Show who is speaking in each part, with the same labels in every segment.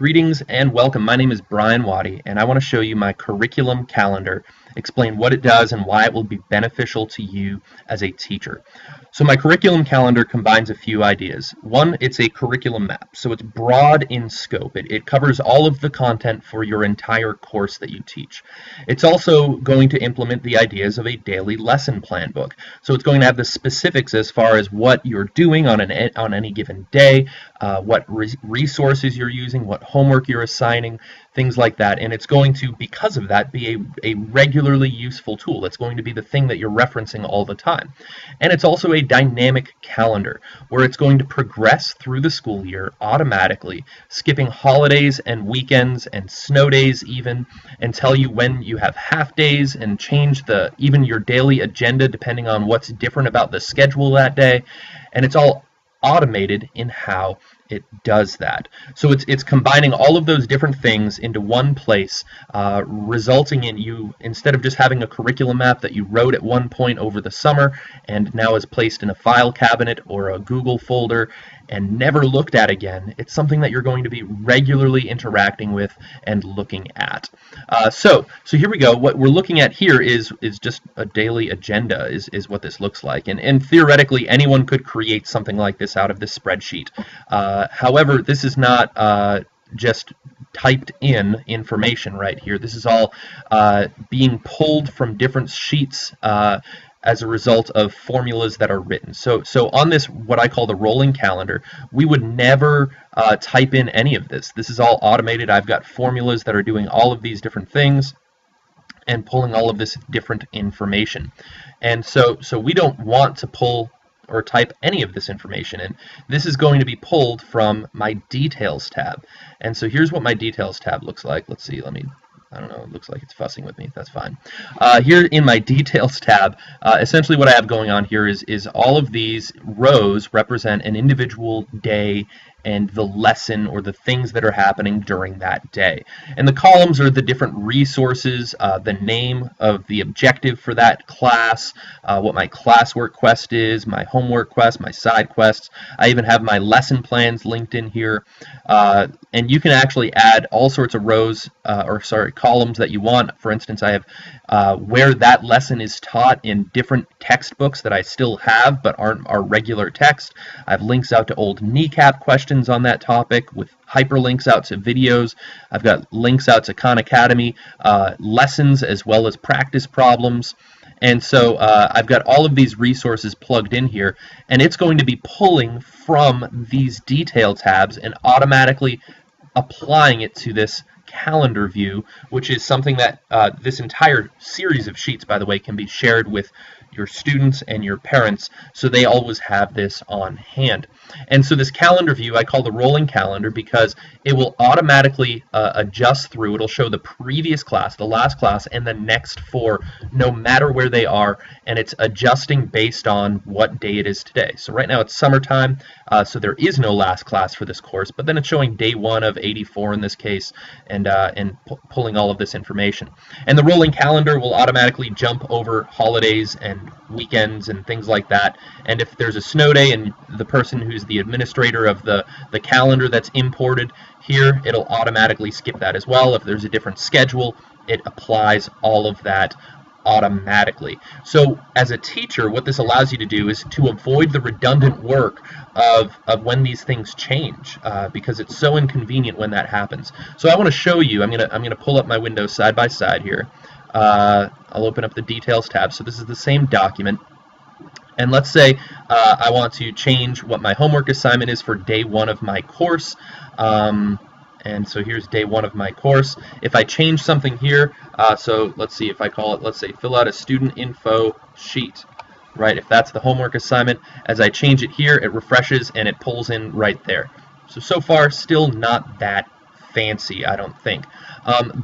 Speaker 1: Greetings and welcome. My name is Brian Waddy, and I want to show you my curriculum calendar, explain what it does and why it will be beneficial to you as a teacher. So my curriculum calendar combines a few ideas. One, it's a curriculum map, so it's broad in scope. It covers all of the content for your entire course that you teach. It's also going to implement the ideas of a daily lesson plan book. So it's going to have the specifics as far as what you're doing on any given day, what resources you're using, what homework you're assigning, things like that. And it's going to, because of that, be a regularly useful tool. It's going to be the thing that you're referencing all the time. And it's also a dynamic calendar where it's going to progress through the school year automatically, skipping holidays and weekends and snow days even, and tell you when you have half days and change even your daily agenda depending on what's different about the schedule that day. And it's all automated in how it does that. So it's combining all of those different things into one place, resulting in you, instead of just having a curriculum map that you wrote at one point over the summer and now is placed in a file cabinet or a Google folder and never looked at again, it's something that you're going to be regularly interacting with and looking at. So here we go. What we're looking at here is just a daily agenda is what this looks like. And theoretically, anyone could create something like this out of this spreadsheet. However, this is not just typed in information right here. This is all being pulled from different sheets as a result of formulas that are written. So on this, what I call the rolling calendar, we would never type in any of this. This is all automated. I've got formulas that are doing all of these different things and pulling all of this different information. And so we don't want to pull or type any of this information in. This is going to be pulled from my details tab. And so here's what my details tab looks like. Let's see, I don't know, it looks like it's fussing with me. That's fine. Here in my details tab, essentially what I have going on here is all of these rows represent an individual day and the lesson or the things that are happening during that day. And the columns are the different resources, the name of the objective for that class, what my classwork quest is, my homework quest, my side quests. I even have my lesson plans linked in here. And you can actually add all sorts of columns that you want. For instance, I have where that lesson is taught in different textbooks that I still have but aren't our regular text. I have links out to old kneecap questions on that topic with hyperlinks out to videos. I've got links out to Khan Academy lessons as well as practice problems. And so I've got all of these resources plugged in here, and it's going to be pulling from these detail tabs and automatically applying it to this calendar view, which is something that this entire series of sheets, by the way, can be shared with your students and your parents, so they always have this on hand. And so this calendar view I call the rolling calendar because it will automatically adjust through. It'll show the previous class, the last class, and the next four, no matter where they are, and it's adjusting based on what day it is today. So right now it's summertime, so there is no last class for this course, but then it's showing day 1 of 84 in this case, and pulling all of this information. And the rolling calendar will automatically jump over holidays and weekends and things like that. And if there's a snow day and the person who's the administrator of the calendar that's imported here, it'll automatically skip that as well. If there's a different schedule, it applies all of that automatically. So as a teacher, what this allows you to do is to avoid the redundant work of when these things change, because it's so inconvenient when that happens. So I want to show you, I'm gonna pull up my windows side by side here. I'll open up the details tab. So this is the same document. And let's say I want to change what my homework assignment is for day 1 of my course. And so here's day 1 of my course. If I change something here, so let's see if I call it, let's say fill out a student info sheet, right? If that's the homework assignment, as I change it here, it refreshes and it pulls in right there. So far, still not that fancy, I don't think.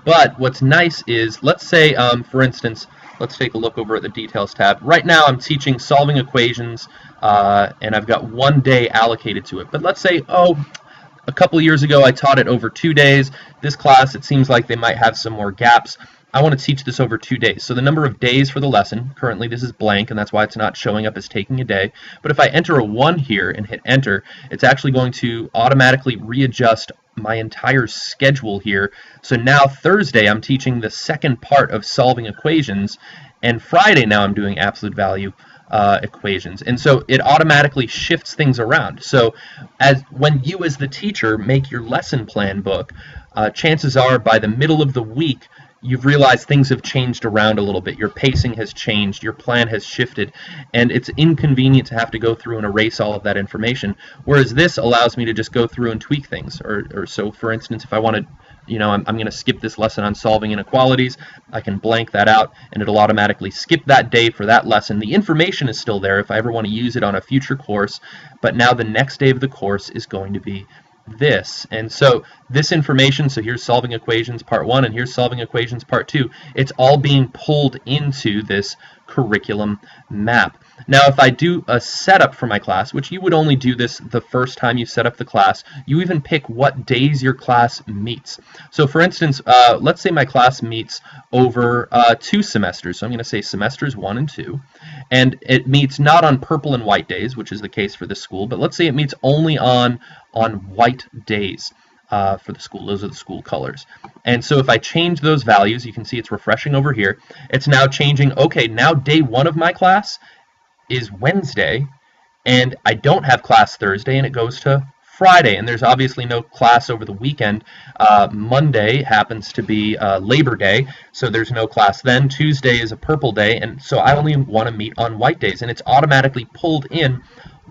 Speaker 1: But what's nice is, let's say, for instance, let's take a look over at the details tab. Right now I'm teaching solving equations, and I've got 1 day allocated to it. But let's say, a couple years ago I taught it over 2 days. This class, it seems like they might have some more gaps. I want to teach this over 2 days. So the number of days for the lesson, currently this is blank, and that's why it's not showing up as taking a day. But if I enter a 1 here and hit enter, it's actually going to automatically readjust my entire schedule here. So now Thursday I'm teaching the second part of solving equations, and Friday now I'm doing absolute value equations. And so it automatically shifts things around. So when you as the teacher make your lesson plan book, chances are by the middle of the week you've realized things have changed around a little bit. Your pacing has changed, your plan has shifted, and it's inconvenient to have to go through and erase all of that information. Whereas this allows me to just go through and tweak things. Or so, for instance, if I wanted, I'm going to skip this lesson on solving inequalities, I can blank that out, and it'll automatically skip that day for that lesson. The information is still there if I ever want to use it on a future course, but now the next day of the course is going to be this. And so this information, so here's solving equations part 1 and here's solving equations part 2, it's all being pulled into this curriculum map. Now if I do a setup for my class, which you would only do this the first time you set up the class, you even pick what days your class meets. So for instance, let's say my class meets over 2 semesters. So I'm going to say semesters 1 and 2, and it meets not on purple and white days, which is the case for this school, but let's say it meets only on white days for the school. Those are the school colors. And so if I change those values, you can see it's refreshing over here. It's now changing, okay, now day 1 of my class is Wednesday, and I don't have class Thursday, and it goes to Friday, and there's obviously no class over the weekend. Monday happens to be Labor Day, so there's no class then. Tuesday is a purple day, and so I only want to meet on white days, and it's automatically pulled in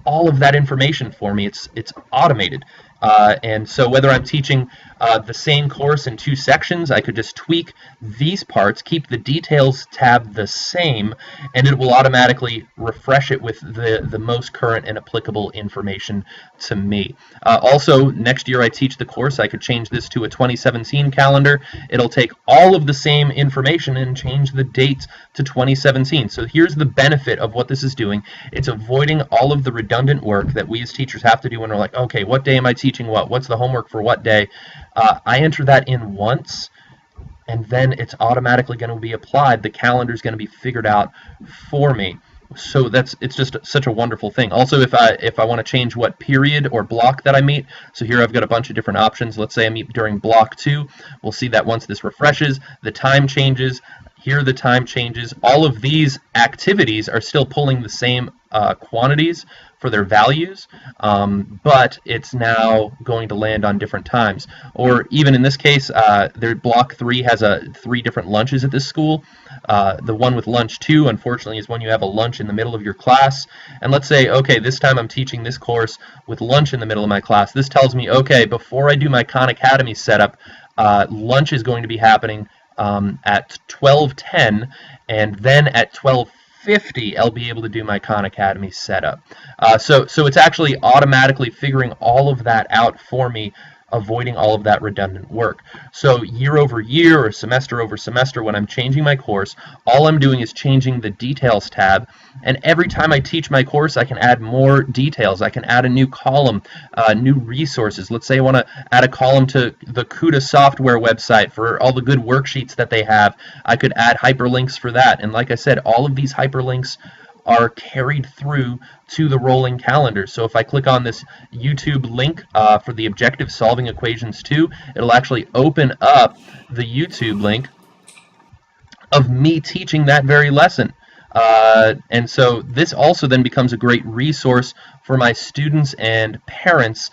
Speaker 1: all of that information for me. It's automated. And so whether I'm teaching the same course in 2 sections, I could just tweak these parts, keep the details tab the same, and it will automatically refresh it with the most current and applicable information to me. Also, next year I teach the course, I could change this to a 2017 calendar. It'll take all of the same information and change the date to 2017. So here's the benefit of what this is doing. It's avoiding all of the redundant work that we as teachers have to do when we're like, okay, what day am I teaching what? What's the homework for what day? I enter that in once, and then it's automatically going to be applied. The calendar is going to be figured out for me. So it's just such a wonderful thing. Also, if I want to change what period or block that I meet, so here I've got a bunch of different options. Let's say I meet during block 2. We'll see that once this refreshes, the time changes. Here the time changes. All of these activities are still pulling the same quantities for their values, but it's now going to land on different times. Or even in this case, their block 3 has 3 different lunches at this school. The one with lunch 2, unfortunately, is when you have a lunch in the middle of your class. And let's say, okay, this time I'm teaching this course with lunch in the middle of my class. This tells me, okay, before I do my Khan Academy setup, lunch is going to be happening at 12:10, and then at 12:50 I'll be able to do my Khan Academy setup. So it's actually automatically figuring all of that out for me, avoiding all of that redundant work. So year over year or semester over semester, when I'm changing my course, all I'm doing is changing the details tab, and every time I teach my course I can add more details. I can add a new column, new resources. Let's say I want to add a column to the CUDA software website for all the good worksheets that they have. I could add hyperlinks for that, and like I said, all of these hyperlinks are carried through to the rolling calendar. So if I click on this YouTube link for the Objective Solving Equations 2, it'll actually open up the YouTube link of me teaching that very lesson. And so this also then becomes a great resource for my students and parents,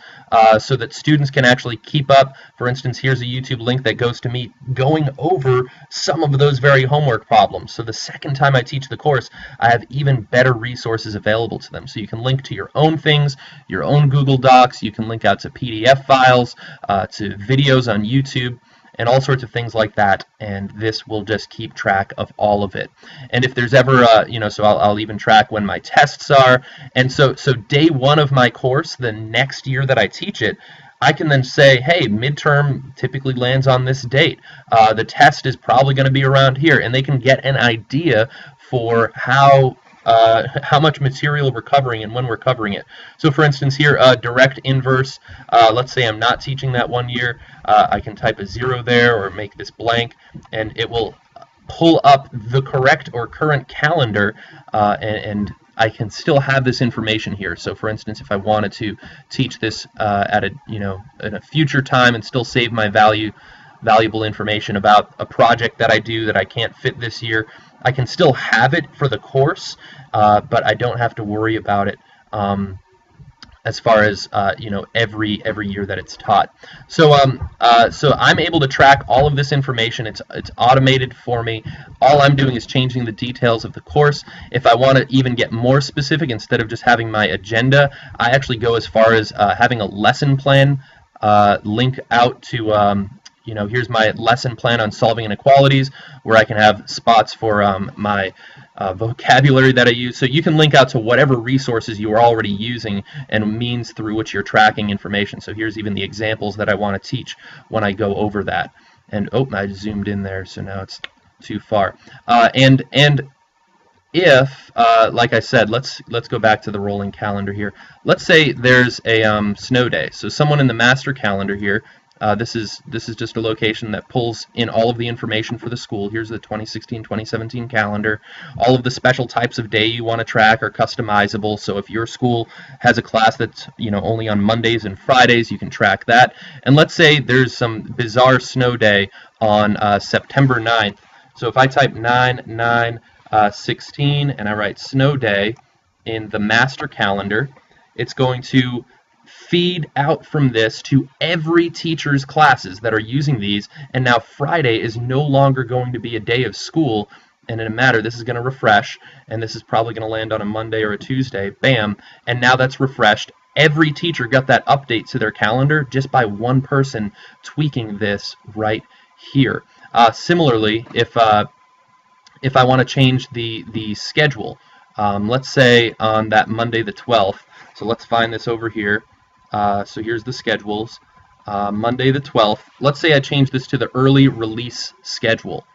Speaker 1: so that students can actually keep up. For instance, here's a YouTube link that goes to me going over some of those very homework problems. So the second time I teach the course, I have even better resources available to them. So you can link to your own things, your own Google Docs, you can link out to PDF files, to videos on YouTube, and all sorts of things like that, and this will just keep track of all of it. And if there's ever, so I'll even track when my tests are, and so day 1 of my course, the next year that I teach it, I can then say, hey, midterm typically lands on this date. The test is probably going to be around here, and they can get an idea for how much material we're covering and when we're covering it. So for instance here, direct inverse, let's say I'm not teaching that one year, I can type a 0 there or make this blank, and it will pull up the correct or current calendar and I can still have this information here. So for instance, if I wanted to teach this at a, in a future time and still save my valuable information about a project that I do that I can't fit this year, I can still have it for the course, but I don't have to worry about it as far as every year that it's taught. So so I'm able to track all of this information. It's automated for me. All I'm doing is changing the details of the course. If I want to even get more specific, instead of just having my agenda, I actually go as far as having a lesson plan link out to here's my lesson plan on solving inequalities, where I can have spots for my vocabulary that I use. So you can link out to whatever resources you are already using and means through which you're tracking information. So here's even the examples that I want to teach when I go over that. And I zoomed in there, so now it's too far. And if, like I said, let's go back to the rolling calendar here. Let's say there's a snow day. So someone in the master calendar here, this is just a location that pulls in all of the information for the school. Here's the 2016-2017 calendar. All of the special types of day you want to track are customizable. So if your school has a class that's only on Mondays and Fridays, you can track that. And let's say there's some bizarre snow day on September 9th. So if I type 9/9/16 and I write snow day in the master calendar, it's going to feed out from this to every teacher's classes that are using these, and now Friday is no longer going to be a day of school. And in a matter, this is going to refresh, and this is probably going to land on a Monday or a Tuesday, bam, and now that's refreshed. Every teacher got that update to their calendar just by one person tweaking this right here. Similarly, if I want to change the schedule, let's say on that Monday the 12th, so let's find this over here. So here's the schedules. Monday the 12th. Let's say I change this to the early release schedule.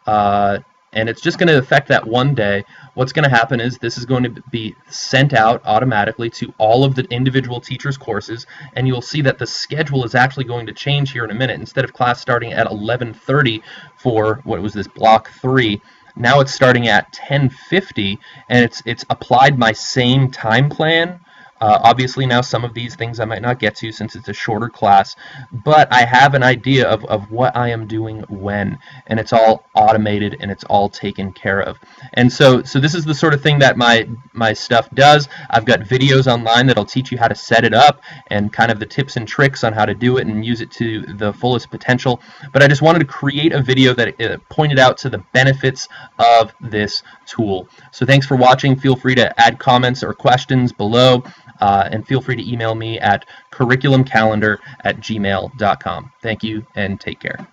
Speaker 1: And it's just going to affect that one day. What's going to happen is this is going to be sent out automatically to all of the individual teachers' courses, and you'll see that the schedule is actually going to change here in a minute. Instead of class starting at 11:30 for what was this block 3, now it's starting at 10:50, and it's applied my same time plan. Obviously now some of these things I might not get to since it's a shorter class, but I have an idea of what I am doing when, and it's all automated and it's all taken care of. And so this is the sort of thing that my stuff does. I've got videos online that'll teach you how to set it up and kind of the tips and tricks on how to do it and use it to the fullest potential. But I just wanted to create a video that pointed out to the benefits of this tool. So thanks for watching. Feel free to add comments or questions below. And feel free to email me at curriculumcalendar@gmail.com. Thank you and take care.